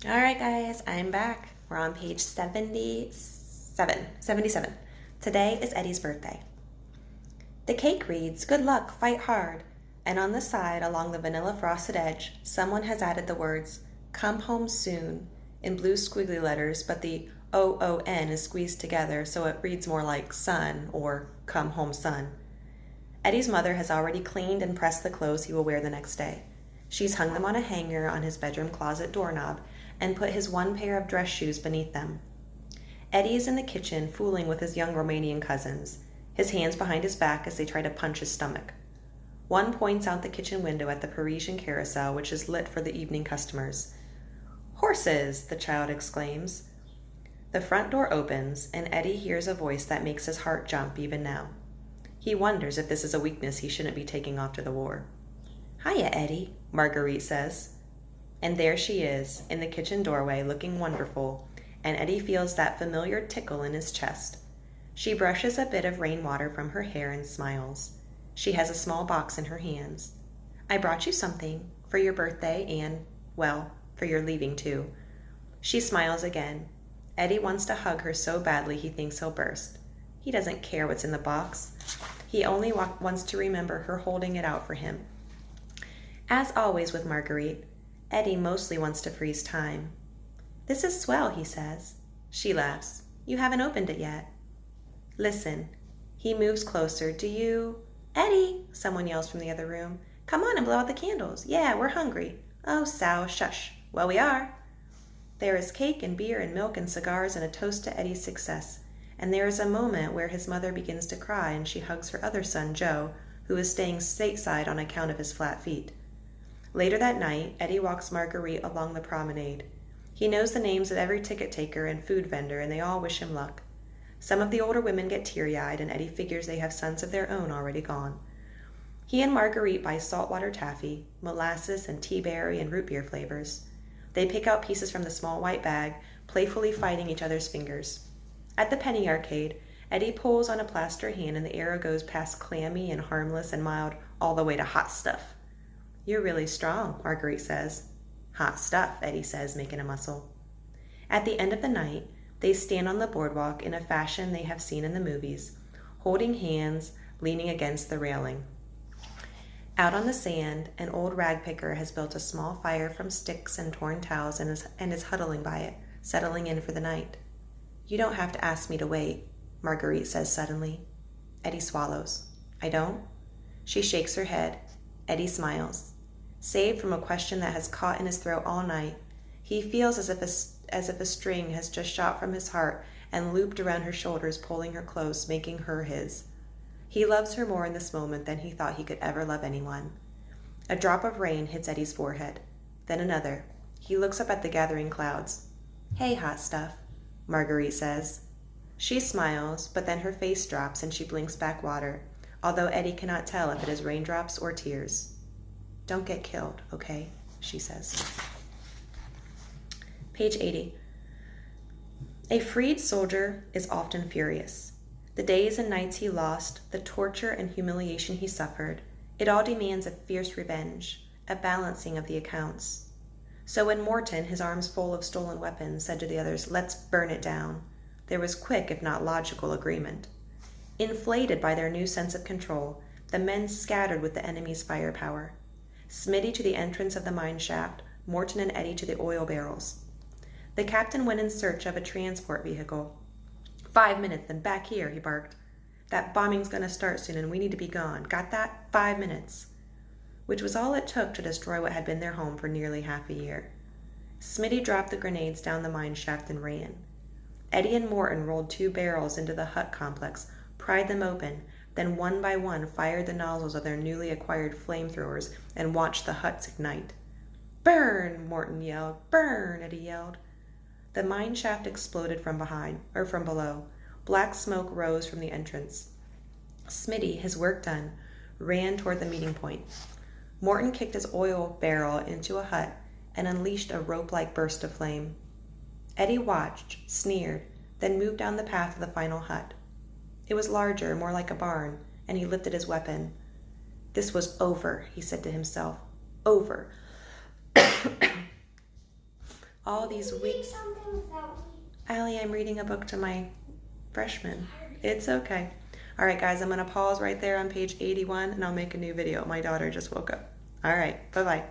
All right, guys, I'm back. We're on page 77. Today is Eddie's birthday. The cake reads, "Good luck, fight hard." And on the side, along the vanilla frosted edge, someone has added the words, "Come home soon," in blue squiggly letters, but the OON is squeezed together so it reads more like son or come home son. Eddie's mother has already cleaned and pressed the clothes he will wear the next day. She's hung them on a hanger on his bedroom closet doorknob and put his one pair of dress shoes beneath them. Eddie is in the kitchen fooling with his young Romanian cousins, his hands behind his back as they try to punch his stomach. One points out the kitchen window at the Parisian carousel, which is lit for the evening customers. "Horses!" the child exclaims. The front door opens, and Eddie hears a voice that makes his heart jump even now. He wonders if this is a weakness he shouldn't be taking off to the war. "Hiya, Eddie," Marguerite says. And there she is, in the kitchen doorway, looking wonderful, and Eddie feels that familiar tickle in his chest. She brushes a bit of rainwater from her hair and smiles. She has a small box in her hands. "I brought you something for your birthday and, well, for your leaving too." She smiles again. Eddie wants to hug her so badly he thinks he'll burst. He doesn't care what's in the box. He only wants to remember her holding it out for him. As always with Marguerite, Eddie mostly wants to freeze time. "This is swell," he says. She laughs. "You haven't opened it yet." "Listen." He moves closer. "Do you—" "Eddie," someone yells from the other room. "Come on and blow out the candles. Yeah, we're hungry." "Oh, Sal, shush." "Well, we are." There is cake and beer and milk and cigars and a toast to Eddie's success. And there is a moment where his mother begins to cry and she hugs her other son, Joe, who is staying stateside on account of his flat feet. Later that night, Eddie walks Marguerite along the promenade. He knows the names of every ticket taker and food vendor, and they all wish him luck. Some of the older women get teary-eyed, and Eddie figures they have sons of their own already gone. He and Marguerite buy saltwater taffy, molasses and tea berry and root beer flavors. They pick out pieces from the small white bag, playfully fighting each other's fingers. At the penny arcade, Eddie pulls on a plaster hand and the arrow goes past clammy and harmless and mild all the way to hot stuff. "You're really strong," Marguerite says. "Hot stuff," Eddie says, making a muscle. At the end of the night, they stand on the boardwalk in a fashion they have seen in the movies, holding hands, leaning against the railing. Out on the sand, an old rag picker has built a small fire from sticks and torn towels and is huddling by it, settling in for the night. "You don't have to ask me to wait," Marguerite says suddenly. Eddie swallows. "I don't?" She shakes her head. Eddie smiles. Saved from a question that has caught in his throat all night, he feels as if a string has just shot from his heart and looped around her shoulders, pulling her close, making her his. He loves her more in this moment than he thought he could ever love anyone. A drop of rain hits Eddie's forehead. Then another. He looks up at the gathering clouds. "Hey, hot stuff," Marguerite says. She smiles, but then her face drops and she blinks back water, although Eddie cannot tell if it is raindrops or tears. "Don't get killed, okay?" she says. Page 80. A freed soldier is often furious. The days and nights he lost, the torture and humiliation he suffered, it all demands a fierce revenge, a balancing of the accounts. So when Morton, his arms full of stolen weapons, said to the others, "Let's burn it down," there was quick, if not logical, agreement. Inflated by their new sense of control, the men scattered with the enemy's firepower. Smitty to the entrance of the mine shaft, Morton and Eddie to the oil barrels. The captain went in search of a transport vehicle. 5 minutes, then back here," he barked. "That bombing's gonna start soon and we need to be gone. Got that? 5 minutes." Which was all it took to destroy what had been their home for nearly half a year. Smitty dropped the grenades down the mine shaft and ran. Eddie and Morton rolled 2 barrels into the hut complex, pried them open, then one by one fired the nozzles of their newly acquired flamethrowers and watched the huts ignite. "Burn!" Morton yelled. "Burn!" Eddie yelled. The mine shaft exploded from below. Black smoke rose from the entrance. Smitty, his work done, ran toward the meeting point. Morton kicked his oil barrel into a hut and unleashed a rope-like burst of flame. Eddie watched, sneered, then moved down the path to the final hut. It was larger, more like a barn, and he lifted his weapon. This was over, he said to himself. Over. all these weeks. Allie, I'm reading a book to my freshman. It's okay. All right, guys, I'm going to pause right there on page 81 and I'll make a new video. My daughter just woke up. All right, bye-bye.